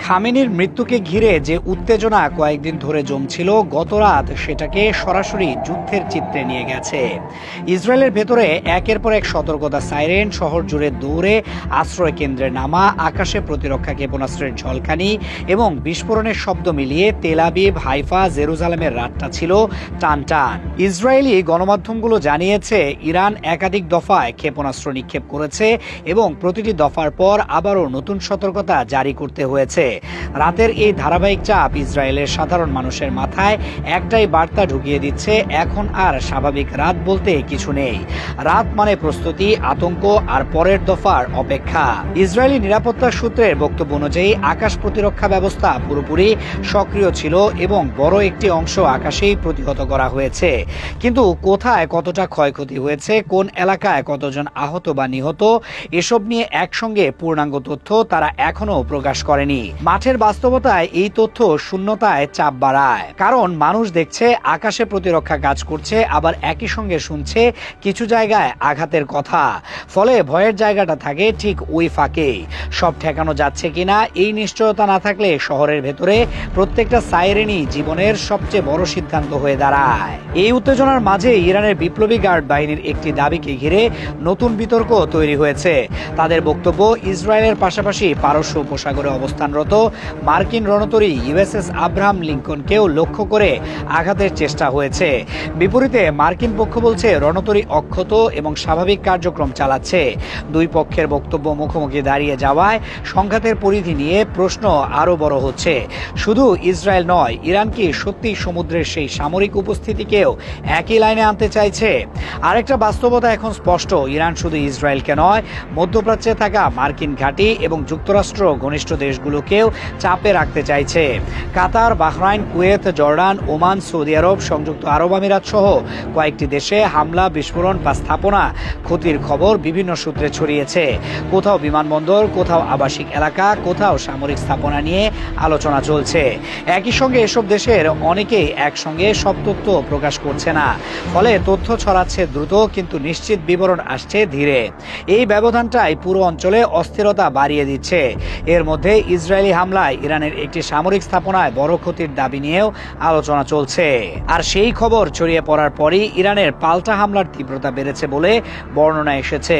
খামেনির মৃত্যুকে ঘিরে যে উত্তেজনা কয়েকদিন ধরে জমছিল, গতরাত সেটাকে সরাসরি যুদ্ধের চিত্রে নিয়ে গেছে। ইসরায়েলের ভেতরে একের পর এক সতর্কতা সাইরেন, শহর জুড়ে দৌড়ে আশ্রয় কেন্দ্রে নামা, আকাশে প্রতিরক্ষা ক্ষেপণাস্ত্রের ঝলকানি এবং বিস্ফোরণের শব্দ মিলিয়ে তেল আবিব, হাইফা, জেরুজালেমের রাতটা ছিল টানটান। ইসরায়েলি গণমাধ্যমগুলো জানিয়েছে ইরান একাধিক দফায় ক্ষেপণাস্ত্র নিক্ষেপ করেছে এবং প্রতিটি দফার পর আবারও নতুন সতর্কতা জারি করতে হয়েছে। রাতের এই ধারাবাহিক চাপ ইসরায়েলের সাধারণ মানুষের মাথায় একটাই বার্তা ঢুকিয়ে দিচ্ছে, এখন আর স্বাভাবিক রাত বলতে কিছু নেই। রাত মানে প্রস্তুতি, আতঙ্ক আর পরের দফার অপেক্ষা। ইসরায়েলি নিরাপত্তা সূত্রের বক্তব্য অনুযায়ী আকাশ প্রতিরক্ষা ব্যবস্থা পুরোপুরি সক্রিয় ছিল এবং বড় একটি অংশ আকাশেই প্রতিহত করা হয়েছে। কিন্তু কোথায় কতটা ক্ষয়ক্ষতি হয়েছে, কোন এলাকায় কতজন আহত বা নিহত, এসব নিয়ে একসঙ্গে পূর্ণাঙ্গ তথ্য তারা এখনো প্রকাশ করেনি। মাঠের বাস্তবতায় এই তথ্য শূন্যতায় চাপ বাড়ায়, কারণ মানুষ দেখছে আকাশে প্রতিরক্ষা কাজ করছে, আবার একই সঙ্গে শুনছে কিছু জায়গায় আঘাতের কথা। ফলে ভয়ের জায়গাটা থাকে ঠিক ওই ফাঁকে। সব ঠেকানো যাচ্ছে কিনা এই নিশ্চয়তা না থাকলে শহরের ভেতরে প্রত্যেকটা সাইরেনই জীবনের সবচেয়ে বড় সিদ্ধান্ত হয়ে দাঁড়ায়। এই উত্তেজনার মাঝে ইরানের বিপ্লবী গার্ড বাহিনীর একটি দাবিকে ঘিরে নতুন বিতর্ক তৈরি হয়েছে। তাদের বক্তব্য, ইসরায়েলের পাশাপাশি পারস্য উপসাগরে অবস্থানরত মার্কিন রণতরী ইউএসএস আব্রাহাম লিঙ্কনকেও লক্ষ্য করে আঘাতের চেষ্টা হয়েছে। বিপরীতে মার্কিন পক্ষ বলছে রণতরী অক্ষত এবং স্বাভাবিক কার্যক্রম চালাচ্ছে। দুই পক্ষের বক্তব্য মুখোমুখি দাঁড়িয়ে যাওয়ায় সংঘাতের পরিধি নিয়ে প্রশ্ন আরও বড় হচ্ছে। শুধু ইসরায়েল নয়, ইরান কি সত্যি সমুদ্রের সেই সামরিক উপস্থিতিকেও একই লাইনে আনতে চাইছে? আরেকটা বাস্তবতা এখন স্পষ্ট, ইরান শুধু ইসরায়েলকে নয়, মধ্যপ্রাচ্যে থাকা মার্কিন ঘাঁটি এবং যুক্তরাষ্ট্র ঘনিষ্ঠ দেশগুলোকেও চাপে রাখতে চাইছে। Qatar, Bahrain, Kuwait, Jordan, Oman, Saudi Arab, সংযুক্ত আরব আমিরাত সহ কয়েকটি দেশে হামলা, বিস্ফোরণ বা স্থাপনা ক্ষতির খবর বিভিন্ন সূত্রে ছড়িয়েছে। কোথাও বিমানবন্দর, কোথাও আবাসিক এলাকা, কোথাও সামরিক স্থাপনা নিয়ে আলোচনা চলছে। একই সঙ্গে এসব দেশের অনেকেই একসঙ্গে সব তথ্য প্রকাশ করছে না। ফলে তথ্য ছড়াচ্ছে দ্রুত, কিন্তু নিশ্চিত বিবরণ আসছে ধীরে। এই ব্যবধানটাই পুরো অঞ্চলে অস্থিরতা বাড়িয়ে দিচ্ছে। এর মধ্যে ইসরায়েলি হামলায় ইরানের একটি সামরিক স্থাপনায় বড় ক্ষতির দাবি নিয়েও আলোচনা চলছে। আর সেই খবর ছড়িয়ে পড়ার পরই ইরানের পাল্টা হামলার তীব্রতা বেড়েছে বলে বর্ণনা এসেছে।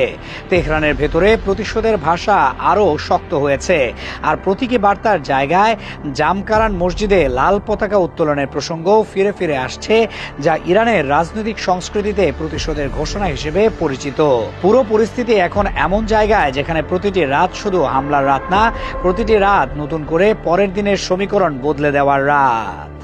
তেহরানের ভেতরে প্রতিশোধের ভাষা আরও শক্ত হয়েছে। আর প্রতীকী বার্তার জায়গায় জামকারান মসজিদে লাল পতাকা উত্তোলনের প্রসঙ্গও ফিরে ফিরে আসছে, যা ইরানের রাজনৈতিক সংস্কৃতিতে প্রতিশোধের ঘোষণা হিসেবে পরিচিত। পুরো পরিস্থিতি এখন এমন জায়গায় যেখানে প্রতিটি রাত শুধু হামলার রাত না, প্রতিটি রাত নতুন করে পরের দিনের সমীকরণ বদলে দেওয়ার রাত।